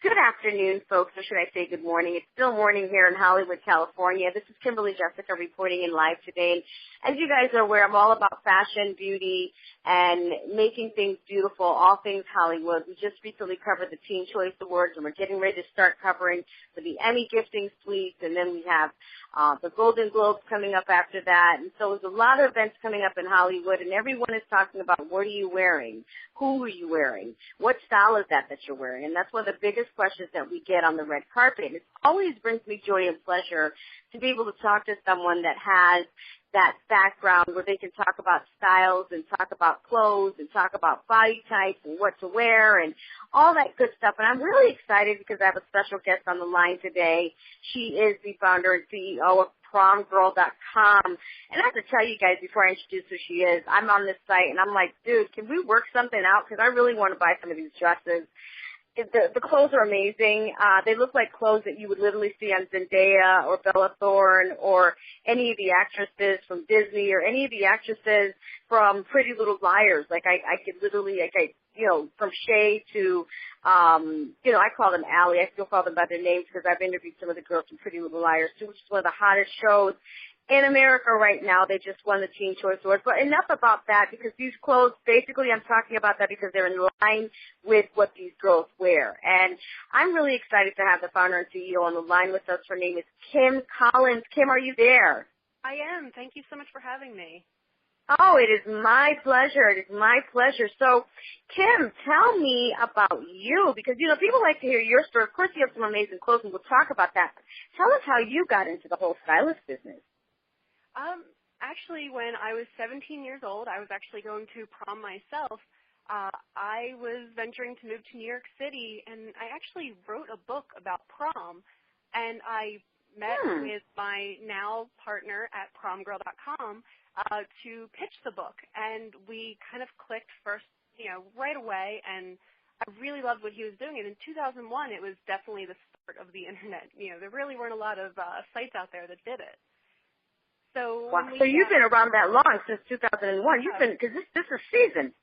Good afternoon, folks, or should I say good morning. It's still morning here in Hollywood, California. This is Kimberly, Jesika reporting in live today. And as you guys are aware, I'm all about fashion, beauty, and making things beautiful, all things Hollywood. We just recently covered the Teen Choice Awards, and we're getting ready to start covering the Emmy gifting suites, and then we have the Golden Globes coming up after that. And so there's a lot of events coming up in Hollywood, and everyone is talking about what are you wearing, who are you wearing, what style is that you're wearing, and that's one of the biggest questions that we get on the red carpet. It always brings me joy and pleasure to be able to talk to someone that has that background where they can talk about styles and talk about clothes and talk about body types and what to wear and all that good stuff. And I'm really excited because I have a special guest on the line today. She is the founder and CEO of PROMgirl.com. And I have to tell you guys before I introduce who she is, I'm on this site and I'm like, dude, can we work something out? Because I really want to buy some of these dresses. The clothes are amazing. They look like clothes that you would literally see on Zendaya or Bella Thorne or any of the actresses from Disney or any of the actresses from Pretty Little Liars. Like I could literally, from Shay to, I call them Allie. I still call them by their names because I've interviewed some of the girls from Pretty Little Liars too, which is one of the hottest shows in America right now. They just won the Teen Choice Awards. But enough about that, because these clothes, basically I'm talking about that because they're in line with what these girls wear. And I'm really excited to have the founder and CEO on the line with us. Her name is Kim Collins. Kim, are you there? I am. Thank you so much for having me. Oh, it is my pleasure. It is my pleasure. So, Kim, tell me about you, because, people like to hear your story. Of course, you have some amazing clothes, and we'll talk about that. Tell us how you got into the whole stylist business. Actually, when I was 17 years old, I was actually going to prom myself. I was venturing to move to New York City, and I actually wrote a book about prom, and I met with my now partner at PromGirl.com to pitch the book, and we kind of clicked first, right away, and I really loved what he was doing. And in 2001, it was definitely the start of the Internet. There really weren't a lot of sites out there that did it. So, wow. So you've been around that long, since 2001. You've been, because this is season.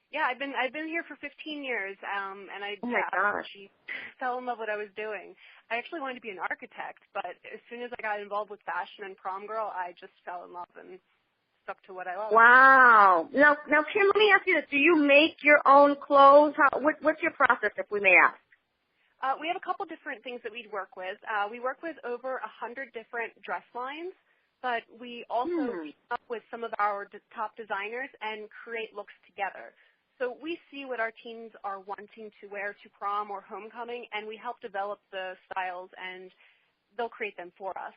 Yeah, I've been here for 15 years, and I fell in love with what I was doing. I actually wanted to be an architect, but as soon as I got involved with fashion and prom girl, I just fell in love and stuck to what I love. Wow. Now, Kim, let me ask you this: do you make your own clothes? What's your process, if we may ask? We have a couple different things that we'd work with. We work with over 100 different dress lines. But we also team up with some of our top designers and create looks together. So we see what our teens are wanting to wear to prom or homecoming, and we help develop the styles, and they'll create them for us.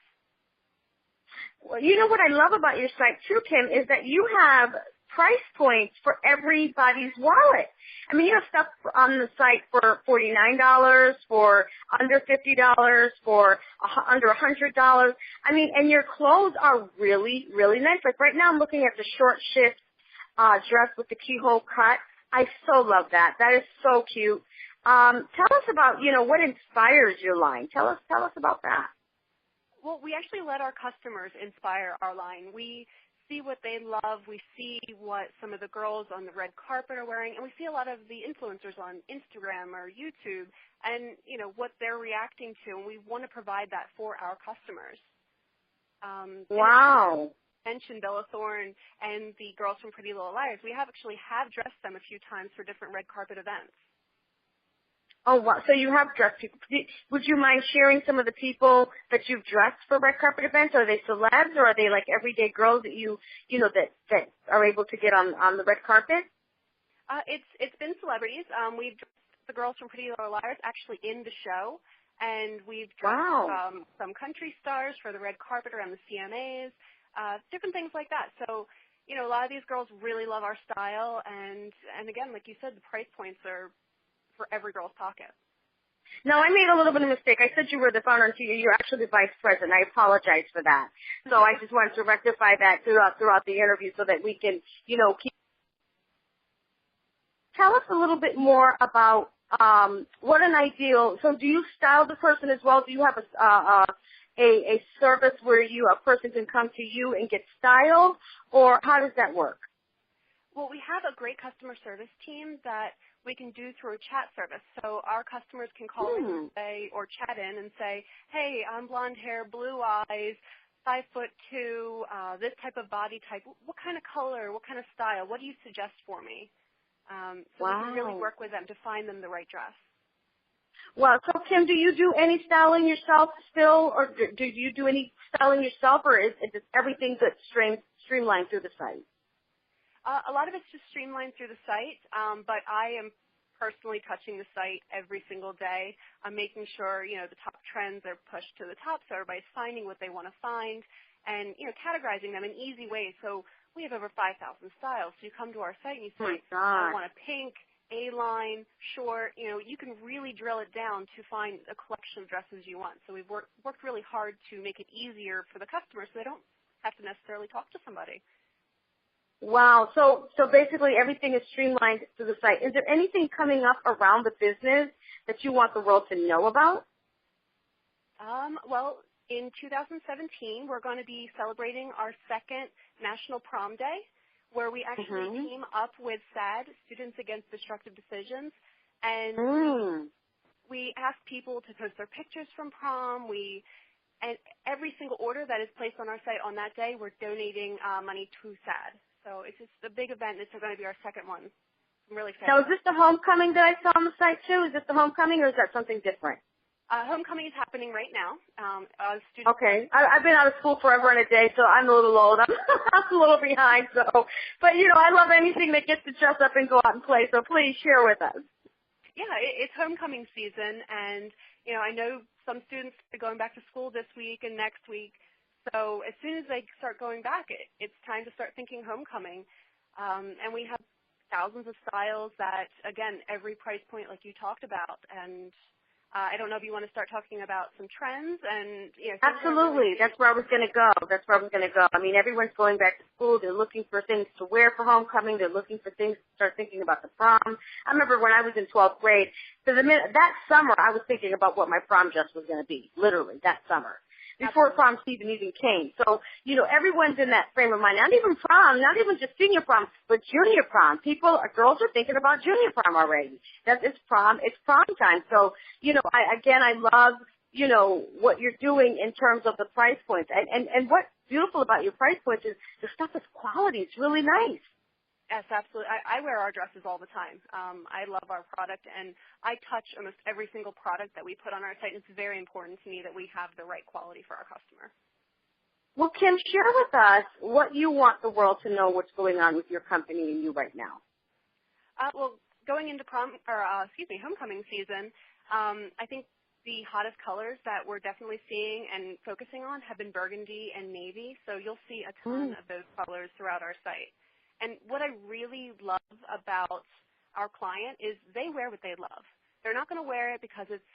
Well, what I love about your site, too, Kim, is that you have price points for everybody's wallet. I mean, you have stuff on the site for $49, for under $50, for under $100. I mean, and your clothes are really, really nice. Like right now I'm looking at the short shift dress with the keyhole cut. I so love that. That is so cute. Tell us about, what inspires your line. Tell us about that. Well, we actually let our customers inspire our line. We see what they love. We see what some of the girls on the red carpet are wearing, and we see a lot of the influencers on Instagram or YouTube and, what they're reacting to, and we want to provide that for our customers. Wow. Mentioned Bella Thorne and the girls from Pretty Little Liars. We have dressed them a few times for different red carpet events. Oh, wow. So you have dressed people. Would you mind sharing some of the people that you've dressed for red carpet events? Are they celebs, or are they like everyday girls that that are able to get on the red carpet? It's been celebrities. We've dressed the girls from Pretty Little Liars actually in the show, and we've dressed some country stars for the red carpet around the CMAs, different things like that. So, a lot of these girls really love our style, and again, like you said, the price points are for every girl's pocket. No, I made a little bit of a mistake. I said you were the founder and CEO. You're actually the vice president. I apologize for that. So I just wanted to rectify that throughout the interview so that we can, keep. Tell us a little bit more about what an ideal. So do you style the person as well? Do you have a service where a person can come to you and get styled, or how does that work? Well, we have a great customer service team that we can do through a chat service. So our customers can call in and say, or chat in and say, hey, I'm blonde hair, blue eyes, 5'2", this type of body type. What kind of color? What kind of style? What do you suggest for me? So we can really work with them to find them the right dress. Well, so Kim, do you do any styling yourself still, or do you do any styling yourself, or is everything that's streamlined through the site? A lot of it's just streamlined through the site, but I am personally touching the site every single day. I'm making sure, the top trends are pushed to the top so everybody's finding what they want to find and, categorizing them in easy ways. So we have over 5,000 styles. So you come to our site and you say, I want a pink, A-line, short. You can really drill it down to find a collection of dresses you want. So we've worked really hard to make it easier for the customer so they don't have to necessarily talk to somebody. Wow. So basically everything is streamlined through the site. Is there anything coming up around the business that you want the world to know about? Well, in 2017, we're going to be celebrating our second National Prom Day, where we actually team up with SAD, Students Against Destructive Decisions, and we ask people to post their pictures from prom. And every single order that is placed on our site on that day, we're donating money to SAD. So it's just a big event. This is going to be our second one. I'm really excited. Now, is this the homecoming that I saw on the site, too? Is this the homecoming, or is that something different? Homecoming is happening right now. Okay. I've been out of school forever and a day, so I'm a little old. I'm a little behind. But, I love anything that gets to dress up and go out and play, so please share with us. Yeah, it's homecoming season, and, I know some students are going back to school this week and next week. So as soon as they start going back, it's time to start thinking homecoming. And we have thousands of styles that, again, every price point like you talked about. And I don't know if you want to start talking about some trends. And Absolutely. That's where I was going to go. I mean, everyone's going back to school. They're looking for things to wear for homecoming. They're looking for things to start thinking about the prom. I remember when I was in 12th grade, that summer, I was thinking about what my prom dress was going to be, literally, that summer, before prom season even came. So, everyone's in that frame of mind. Not even prom, not even just senior prom, but junior prom. Girls are thinking about junior prom already. It's prom time. So, I love, what you're doing in terms of the price points. And what's beautiful about your price points is the stuff is quality. It's really nice. Yes, absolutely. I wear our dresses all the time. I love our product, and I touch almost every single product that we put on our site. It's very important to me that we have the right quality for our customer. Well, Kim, share with us what you want the world to know what's going on with your company and you right now. Well, going into homecoming season, I think the hottest colors that we're definitely seeing and focusing on have been burgundy and navy, so you'll see a ton of those colors throughout our site. And what I really love about our client is they wear what they love. They're not going to wear it because it's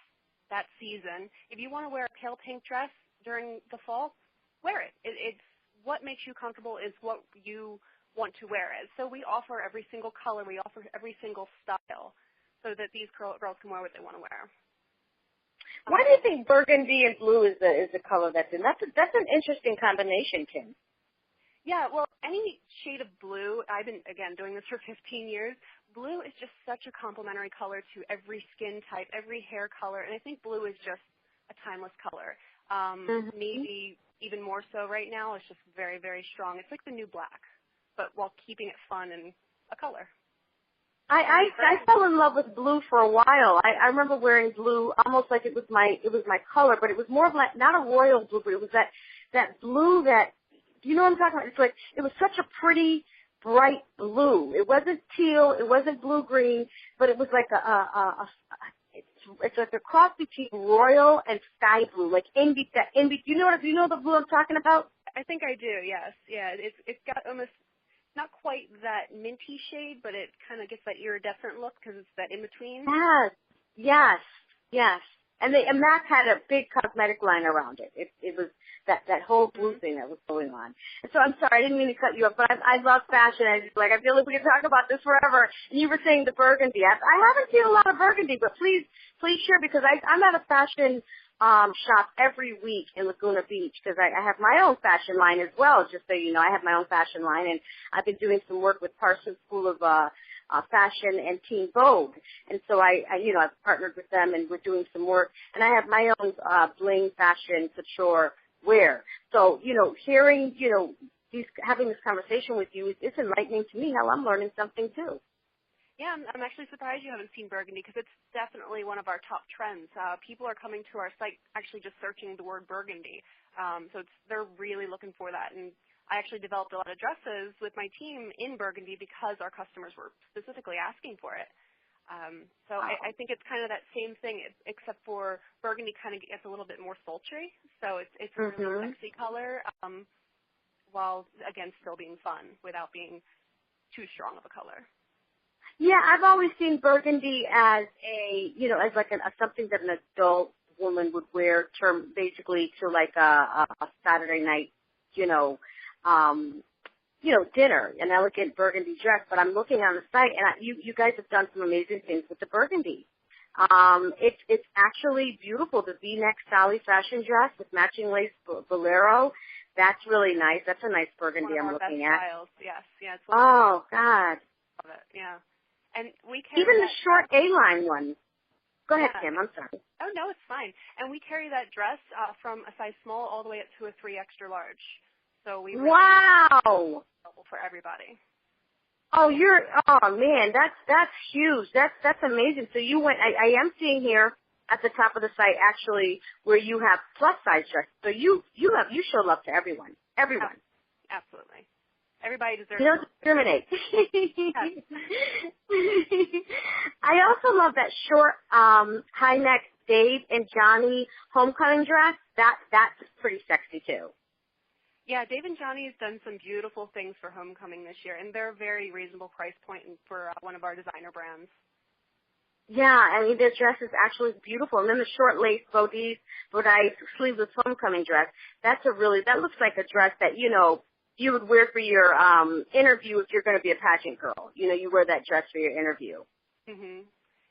that season. If you want to wear a pale pink dress during the fall, wear it. It's what makes you comfortable is what you want to wear it. So we offer every single color. We offer every single style so that these girls can wear what they want to wear. Why do you think burgundy and blue is the color that's in? That's an interesting combination, Kim. Yeah, well, any shade of blue, I've been, again, doing this for 15 years. Blue is just such a complementary color to every skin type, every hair color, and I think blue is just a timeless color. Maybe even more so right now. It's just very, very strong. It's like the new black, but while keeping it fun and a color. I fell in love with blue for a while. I remember wearing blue almost like it was my color, but it was more of like, not a royal blue, but it was that blue that, you know what I'm talking about? It's like, it was such a pretty, bright blue. It wasn't teal, it wasn't blue-green, but it was like it's like a cross between royal and sky blue, like envy. Do you know the blue I'm talking about? I think I do, yes. Yeah, it's got almost, not quite that minty shade, but it kind of gets that iridescent look because it's that in-between. Yes. And MAC had a big cosmetic line around it. It was that whole blue thing that was going on. And so I'm sorry, I didn't mean to cut you off, but I love fashion. I feel like we could talk about this forever. And you were saying the burgundy. I haven't seen a lot of burgundy, but please share, because I'm at a fashion shop every week in Laguna Beach, because I have my own fashion line as well, just so you know. I have my own fashion line, and I've been doing some work with Parsons School of Fashion and Teen Vogue. And so I've partnered with them and we're doing some work. And I have my own bling fashion couture wear. So, hearing, having this conversation with you is enlightening to me. How I'm learning something too. Yeah, I'm actually surprised you haven't seen burgundy because it's definitely one of our top trends. People are coming to our site actually just searching the word burgundy. So they're really looking for that. And I actually developed a lot of dresses with my team in burgundy because our customers were specifically asking for it. So Wow. I think it's kind of that same thing, except for burgundy kind of gets a little bit more sultry. So it's a really sexy color while, again, still being fun without being too strong of a color. Yeah, I've always seen burgundy as as like something that an adult woman would wear, basically to like a Saturday night, dinner, an elegant burgundy dress. But I'm looking on the site, and you guys have done some amazing things with the burgundy. It's actually beautiful. The V-neck Sally fashion dress with matching lace bolero. That's really nice. That's a nice burgundy I'm looking at. Styles. Yes, yeah. It's God. Love it. Yeah. And we carry even the short A-line one. Go ahead, Kim. I'm sorry. Oh, no, it's fine. And we carry that dress from a size small all the way up to a 3 extra large. So we wow for everybody. Oh, man, that's huge. That's amazing. So you went. I am seeing here at the top of the site actually where you have plus size dresses. So you show love to everyone. Everyone. Absolutely. Everybody deserves. You don't discriminate. I also love that short high neck Dave and Johnny homecoming dress. That's pretty sexy too. Yeah, Dave and Johnny has done some beautiful things for homecoming this year, and they're a very reasonable price point for one of our designer brands. Yeah, I mean, their dress is actually beautiful. And then the short lace bodice sleeveless homecoming dress, that looks like a dress that, you would wear for your interview if you're going to be a pageant girl. You wear that dress for your interview. Mhm.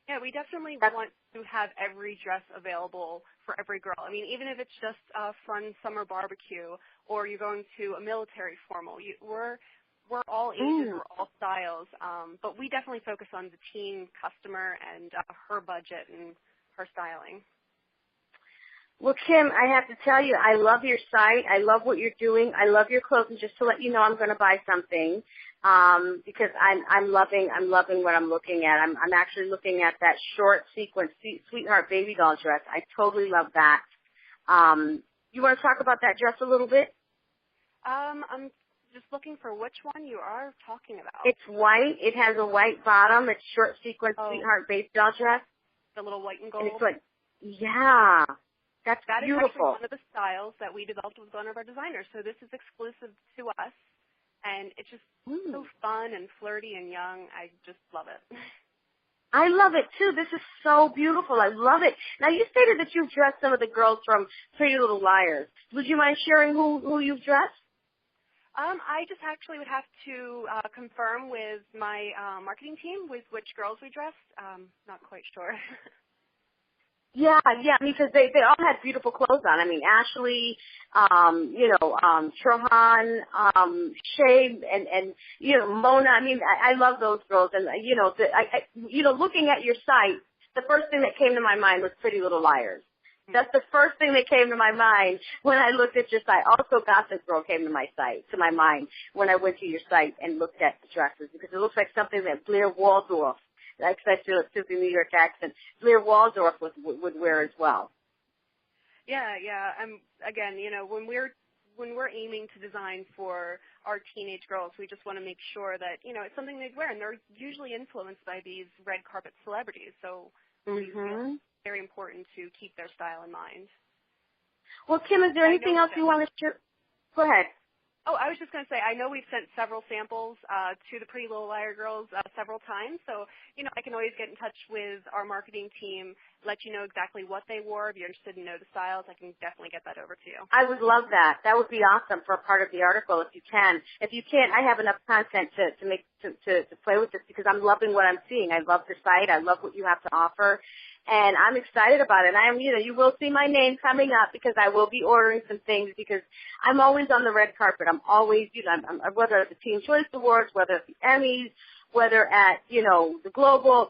Yeah, we definitely want to have every dress available for every girl. I mean, even if it's just a fun summer barbecue or you're going to a military formal, we're all ages, we're all styles, but we definitely focus on the teen customer and her budget and her styling. Well, Kim, I have to tell you, I love your site. I love what you're doing. I love your clothes. And just to let you know, I'm going to buy something because I'm loving what I'm looking at. I'm actually looking at that short sequence sweetheart baby doll dress. I totally love that. You want to talk about that dress a little bit? I'm just looking for which one you are talking about. It's white. It has a white bottom. It's short sequence sweetheart baby doll dress. The little white and gold. And it's like, yeah. That beautiful. Is actually one of the styles that we developed with one of our designers. So this is exclusive to us, and it's just so fun and flirty and young. I just love it. I love it, too. This is so beautiful. I love it. Now, you stated that you've dressed some of the girls from Pretty Little Liars. Would you mind sharing who you've dressed? I just actually would have to confirm with my marketing team with which girls we dressed. Not quite sure. Yeah, because they all had beautiful clothes on. I mean, Ashley, Trohan, Shay, and Mona. I mean, I love those girls. And looking at your site, the first thing that came to my mind was Pretty Little Liars. That's the first thing that came to my mind when I looked at your site. Also, Gossip Girl came to my mind when I went to your site and looked at the dresses because it looks like something that Blair Waldorf, like I feel it's the New York accent, Blair Waldorf would wear as well. Yeah. Again, when we're aiming to design for our teenage girls, we just want to make sure that it's something they'd wear, and they're usually influenced by these red carpet celebrities. So we feel it's very important to keep their style in mind. Well, Kim, is there anything else you want to share? Go ahead. Oh, I was just going to say, I know we've sent several samples to the Pretty Little Liar girls several times, so, I can always get in touch with our marketing team, let you know exactly what they wore. If you're interested in know the styles, I can definitely get that over to you. I would love that. That would be awesome for a part of the article if you can. If you can't, I have enough content to play with this because I'm loving what I'm seeing. I love the site. I love what you have to offer. And I'm excited about it. You will see my name coming up because I will be ordering some things because I'm always on the red carpet. I'm always, whether it's the Teen Choice Awards, whether it's the Emmys, whether at, the global,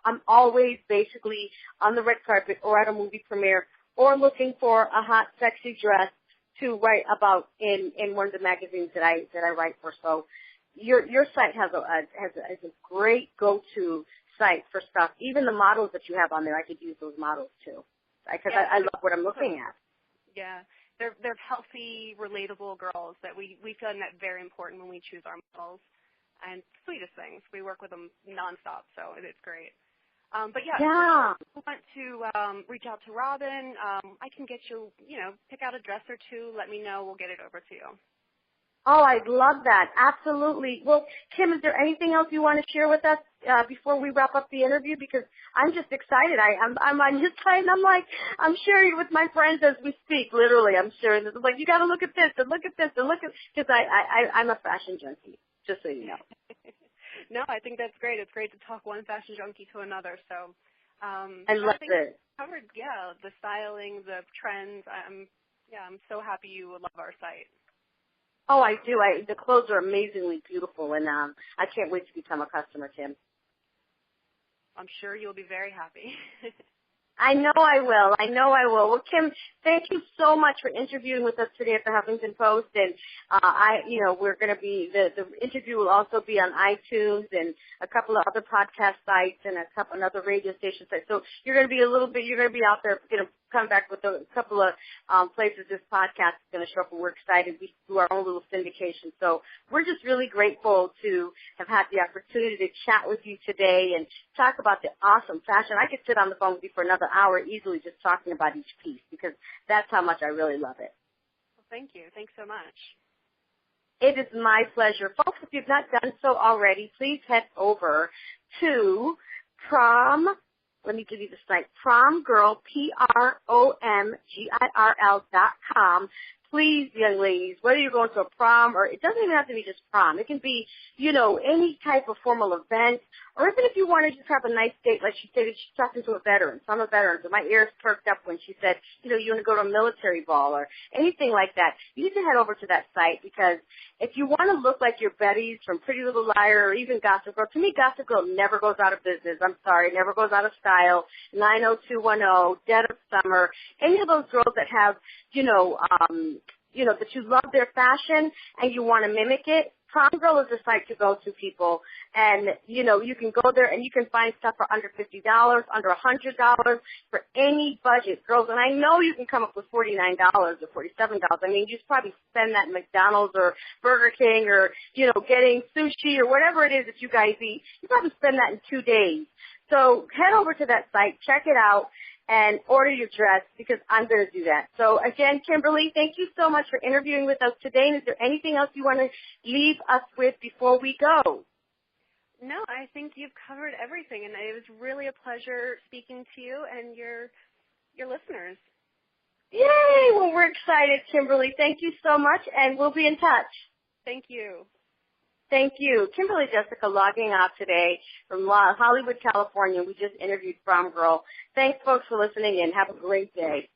I'm always basically on the red carpet or at a movie premiere or looking for a hot, sexy dress to write about in one of the magazines that I write for. So your site has a great go-to site for stuff. Even the models that you have on there, I could use those models too, because I love what I'm looking at. Yeah, they're healthy, relatable girls that we find that very important when we choose our models. And sweetest things, we work with them nonstop, so it's great. But yeah, if you want to reach out to Robin, I can get you, pick out a dress or two. Let me know. We'll get it over to you. Oh, I'd love that. Absolutely. Well, Kim, is there anything else you want to share with us before we wrap up the interview? Because I'm just excited. I'm on your side, and I'm sharing it with my friends as we speak. Literally, I'm sharing this. I'm like, you got to look at this and look at this and look at, because I'm a fashion junkie, just so you know. No, I think that's great. It's great to talk one fashion junkie to another. So I love it. Covered, the styling, the trends. I'm so happy you love our site. Oh, I do. The clothes are amazingly beautiful, and I can't wait to become a customer, Kim. I'm sure you'll be very happy. I know I will. Well, Kim, thank you so much for interviewing with us today at the Huffington Post. And we're going to be the interview will also be on iTunes and a couple of other podcast sites and another radio station site. So you're going to be out there, come back with a couple of places this podcast is going to show up, and we're excited. We do our own little syndication. So we're just really grateful to have had the opportunity to chat with you today and talk about the awesome fashion. I could sit on the phone with you for another hour easily just talking about each piece, because that's how much I really love it. Well, thank you. Thanks so much. It is my pleasure. Folks, if you've not done so already, please head over to let me give you the site, Promgirl, PROMGIRL.com. Please, young ladies, whether you're going to a prom, or it doesn't even have to be just prom. It can be, any type of formal event, or even if you want to just have a nice date, like she said, she's talking to a veteran. So I'm a veteran, so my ears perked up when she said, you want to go to a military ball or anything like that. You need to head over to that site, because if you want to look like your Bettys from Pretty Little Liar or even Gossip Girl, to me, Gossip Girl never goes out of business. I'm sorry, never goes out of style. 90210, Dead of Summer, any of those girls that have, that you love their fashion and you want to mimic it. Promgirl is a site to go to, people. And, you can go there and you can find stuff for under $50, under $100 for any budget, girls. And I know you can come up with $49 or $47. I mean, you probably spend that at McDonald's or Burger King or, getting sushi or whatever it is that you guys eat. You probably spend that in 2 days. So head over to that site, check it out, and order your dress, because I'm going to do that. So again, Kimberly, thank you so much for interviewing with us today. And is there anything else you want to leave us with before we go? No, I think you've covered everything, and it was really a pleasure speaking to you and your listeners. Yay! Well, we're excited, Kimberly. Thank you so much, and we'll be in touch. Thank you. Thank you. Kimberly Jesika logging off today from Hollywood, California. We just interviewed Prom Girl. Thanks, folks, for listening, and have a great day.